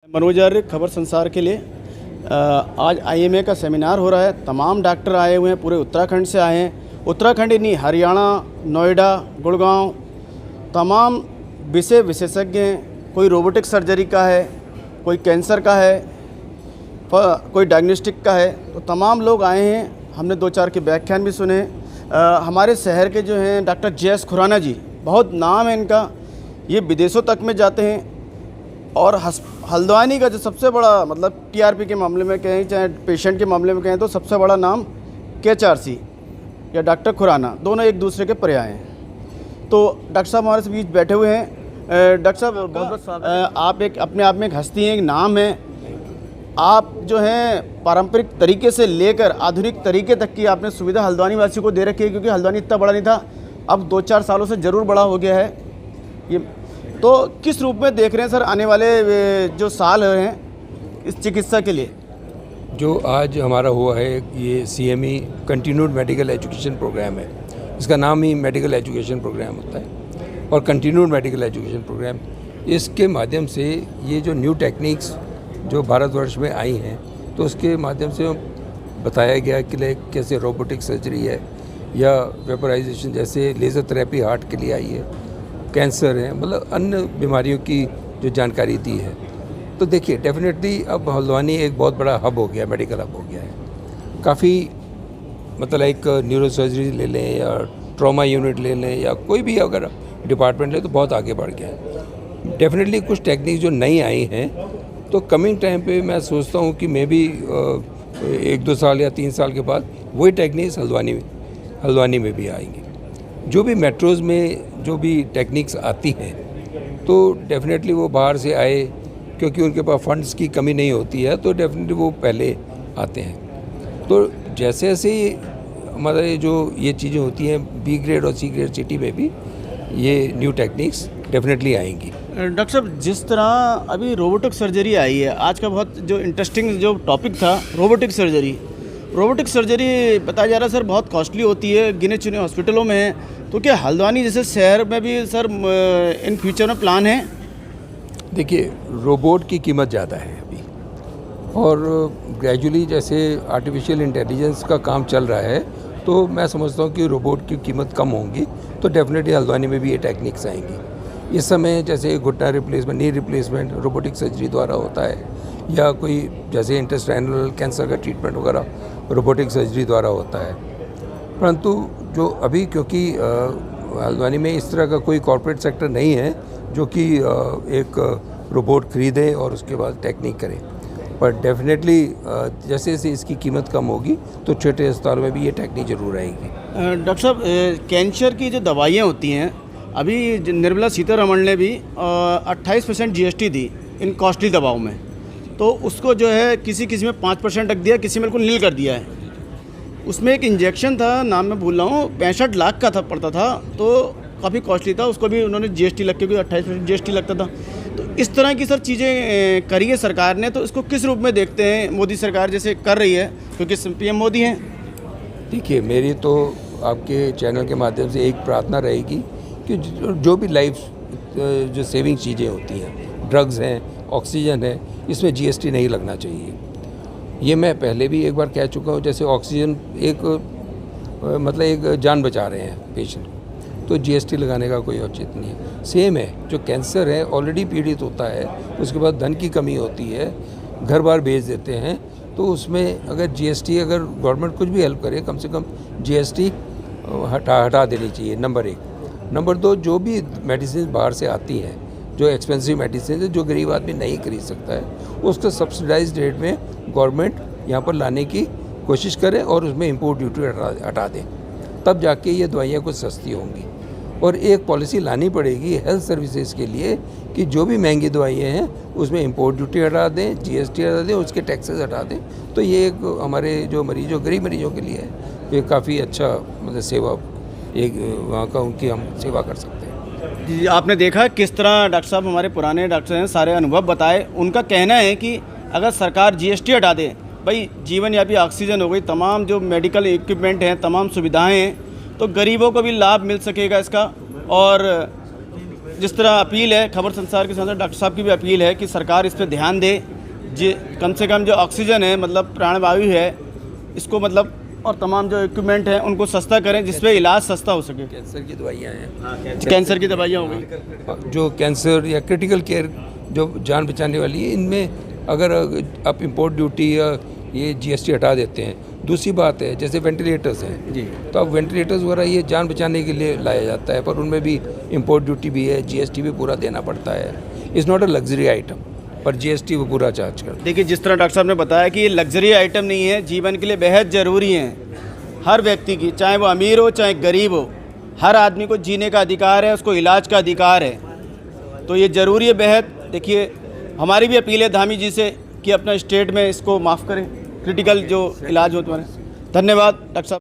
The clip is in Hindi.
मनोज आर्य, खबर संसार के लिए। आज आईएमए का सेमिनार हो रहा है। तमाम डॉक्टर आए हुए हैं, पूरे उत्तराखंड से आए हैं। उत्तराखंड ही नहीं, हरियाणा, नोएडा, गुड़गांव, तमाम विषय विशेषज्ञ हैं। कोई रोबोटिक सर्जरी का है, कोई कैंसर का है, कोई डायग्नोस्टिक का है। तो तमाम लोग आए हैं। हमने 2-4 के व्याख्यान भी सुने। हमारे शहर के जो हैं डॉक्टर जे.एस. खुराना जी, बहुत नाम है इनका, ये विदेशों तक में जाते हैं। और हल्द्वानी का जो सबसे बड़ा, मतलब टीआरपी के मामले में कहें चाहे पेशेंट के मामले में कहें, तो सबसे बड़ा नाम KHRC या डॉक्टर खुराना, दोनों एक दूसरे के पर्याय हैं। तो डॉक्टर साहब हमारे बीच बैठे हुए हैं। डॉक्टर साहब, बहुत बहुत स्वागत। आप एक अपने आप में एक हस्ती हैं, एक नाम है। आप जो हैं पारंपरिक तरीके से लेकर आधुनिक तरीके तक की आपने सुविधा हल्द्वानी वासी को दे रखी है, क्योंकि हल्द्वानी इतना बड़ा नहीं था, अब 2-4 सालों से ज़रूर बड़ा हो गया है ये। तो किस रूप में देख रहे हैं सर आने वाले जो साल हैं इस चिकित्सा के लिए? जो आज हमारा हुआ है ये CME continued medical education program है। इसका नाम ही मेडिकल एजुकेशन प्रोग्राम होता है और कंटिन्यूड मेडिकल एजुकेशन प्रोग्राम, इसके माध्यम से ये जो न्यू टेक्निक्स जो भारतवर्ष में आई हैं, तो उसके माध्यम से बताया गया कि कैसे रोबोटिक सर्जरी है या वेपराइजेशन, जैसे लेज़र थेरेपी हार्ट के लिए आई है, कैंसर है, मतलब अन्य बीमारियों की जो जानकारी दी है। तो देखिए, डेफिनेटली अब हल्द्वानी एक बहुत बड़ा हब हो गया, मेडिकल हब हो गया है। काफ़ी मतलब एक न्यूरो सर्जरी ले लें या ट्रॉमा यूनिट ले लें या कोई भी अगर डिपार्टमेंट ले, तो बहुत आगे बढ़ गया है। डेफिनेटली कुछ टेक्निक जो नई आई हैं, तो कमिंग टाइम पे मैं सोचता हूँ कि मे बी 1-2 साल या 3 साल के बाद वही टेक्निक्स हल्द्वानी में भी आएंगी। जो भी मेट्रोज़ में जो भी टेक्निक्स आती हैं, तो डेफिनेटली वो बाहर से आए, क्योंकि उनके पास फंड्स की कमी नहीं होती है, तो डेफिनेटली वो पहले आते हैं। तो जैसे जैसे हमारे जो ये चीज़ें होती हैं, B ग्रेड और C ग्रेड सिटी में भी ये न्यू टेक्निक्स डेफिनेटली आएंगी। डॉक्टर साहब, जिस तरह अभी रोबोटिक सर्जरी आई है, आज का बहुत जो इंटरेस्टिंग जो टॉपिक था रोबोटिक सर्जरी बताया जा रहा है सर बहुत कॉस्टली होती है, गिने चुने हॉस्पिटलों में है। तो क्या हल्द्वानी जैसे शहर में भी सर इन फ्यूचर में प्लान है? देखिए, रोबोट की कीमत ज़्यादा है अभी, और ग्रेजुअली जैसे आर्टिफिशियल इंटेलिजेंस का काम चल रहा है, तो मैं समझता हूँ कि रोबोट की कीमत कम होंगी, तो डेफिनेटली हल्द्वानी में भी ये टेक्निक्स आएंगी। इस समय जैसे घुटना replacement, knee replacement robotic surgery द्वारा होता है, या कोई जैसे इंटेस्टाइनल कैंसर का ट्रीटमेंट वगैरह रोबोटिक सर्जरी द्वारा होता है। परंतु जो अभी, क्योंकि हल्द्वानी में इस तरह का कोई कॉर्पोरेट सेक्टर नहीं है जो कि एक रोबोट खरीदे और उसके बाद टेक्निक करे, पर डेफिनेटली जैसे जैसे इसकी कीमत कम होगी, तो छोटे अस्पतालों में भी ये टेक्निक जरूर आएगी। डॉक्टर साहब, कैंसर की जो दवाइयाँ होती हैं, अभी निर्मला सीतारमण ने भी 28% GST दी इन कॉस्टली दवाओं में, तो उसको जो है किसी में 5% रख दिया, किसी में बिल्कुल नील कर दिया है। उसमें एक इंजेक्शन था, नाम मैं भूल रहा हूँ, 65 लाख का था, पड़ता था, तो काफ़ी कॉस्टली था। उसको भी उन्होंने GST लग के, 28% GST लगता था। तो इस तरह की सर चीज़ें करी है सरकार ने, तो इसको किस रूप में देखते हैं? मोदी सरकार जैसे कर रही है, क्योंकि PM मोदी हैं। देखिए, मेरी तो आपके चैनल के माध्यम से एक प्रार्थना रहेगी कि जो भी लाइफ जो सेविंग चीज़ें होती हैं, ड्रग्स हैं, ऑक्सीजन है, इसमें GST नहीं लगना चाहिए। ये मैं पहले भी एक बार कह चुका हूँ। जैसे ऑक्सीजन एक मतलब एक जान बचा रहे हैं पेशेंट, तो GST लगाने का कोई औचित्य नहीं है। सेम है, जो कैंसर है ऑलरेडी पीड़ित होता है, उसके बाद धन की कमी होती है, घर बार भेज देते हैं, तो उसमें अगर GST, अगर गवर्नमेंट कुछ भी हेल्प करे, कम से कम GST हटा देनी चाहिए, नंबर 1। नंबर 2, जो भी मेडिसिन बाहर से आती हैं, जो एक्सपेंसिव मेडिसिन है, जो गरीब आदमी नहीं खरीद सकता है, उसका सब्सिडाइज्ड रेट में गवर्नमेंट यहाँ पर लाने की कोशिश करे और उसमें इंपोर्ट ड्यूटी हटा दें, तब जाके ये दवाइयाँ कुछ सस्ती होंगी। और एक पॉलिसी लानी पड़ेगी हेल्थ सर्विसेज के लिए कि जो भी महंगी दवाइयाँ हैं उसमें इंपोर्ट ड्यूटी हटा दें, GST हटा दें, उसके टैक्सेस हटा दें। तो ये एक हमारे जो मरीजों, गरीब मरीजों के लिए है, ये काफ़ी अच्छा मतलब सेवा, एक वहाँ का उनकी हम सेवा कर सकते हैं। जी, आपने देखा किस तरह डॉक्टर साहब, हमारे पुराने डॉक्टर हैं, सारे अनुभव बताए। उनका कहना है कि अगर सरकार GST हटा दे, भाई जीवन यापी ऑक्सीजन हो गई, तमाम जो मेडिकल इक्विपमेंट हैं, तमाम सुविधाएं हैं, तो गरीबों को भी लाभ मिल सकेगा इसका। और जिस तरह अपील है, खबर संसार के साथ डॉक्टर साहब की भी अपील है कि सरकार इस पर ध्यान दे, कम से कम जो ऑक्सीजन है मतलब प्राणवायु है इसको मतलब और तमाम जो इक्विपमेंट हैं उनको सस्ता करें जिसपे इलाज सस्ता हो सके। कैंसर की दवाइयाँ हैं, कैंसर की दवाइयाँ हो गई, जो कैंसर या क्रिटिकल केयर जो जान बचाने वाली है, इनमें अगर आप इंपोर्ट ड्यूटी या ये जीएसटी हटा देते हैं। दूसरी बात है जैसे वेंटिलेटर्स हैं जी, तो अब वेंटिलेटर्स वगैरह ये जान बचाने के लिए लाया जाता है, पर उनमें भी इंपोर्ट ड्यूटी भी है, जीएसटी भी पूरा देना पड़ता है। Is not a luxury item, पर जीएसटी वो पूरा चार्ज कर। देखिए जिस तरह डॉक्टर साहब ने बताया कि ये लग्जरी आइटम नहीं है, जीवन के लिए बेहद ज़रूरी है। हर व्यक्ति की, चाहे वो अमीर हो चाहे गरीब हो, हर आदमी को जीने का अधिकार है, उसको इलाज का अधिकार है, तो ये ज़रूरी है बेहद। देखिए हमारी भी अपील है धामी जी से कि अपना स्टेट में इसको माफ़ करें, क्रिटिकल जो इलाज होते हैं। धन्यवाद डॉक्टर साहब।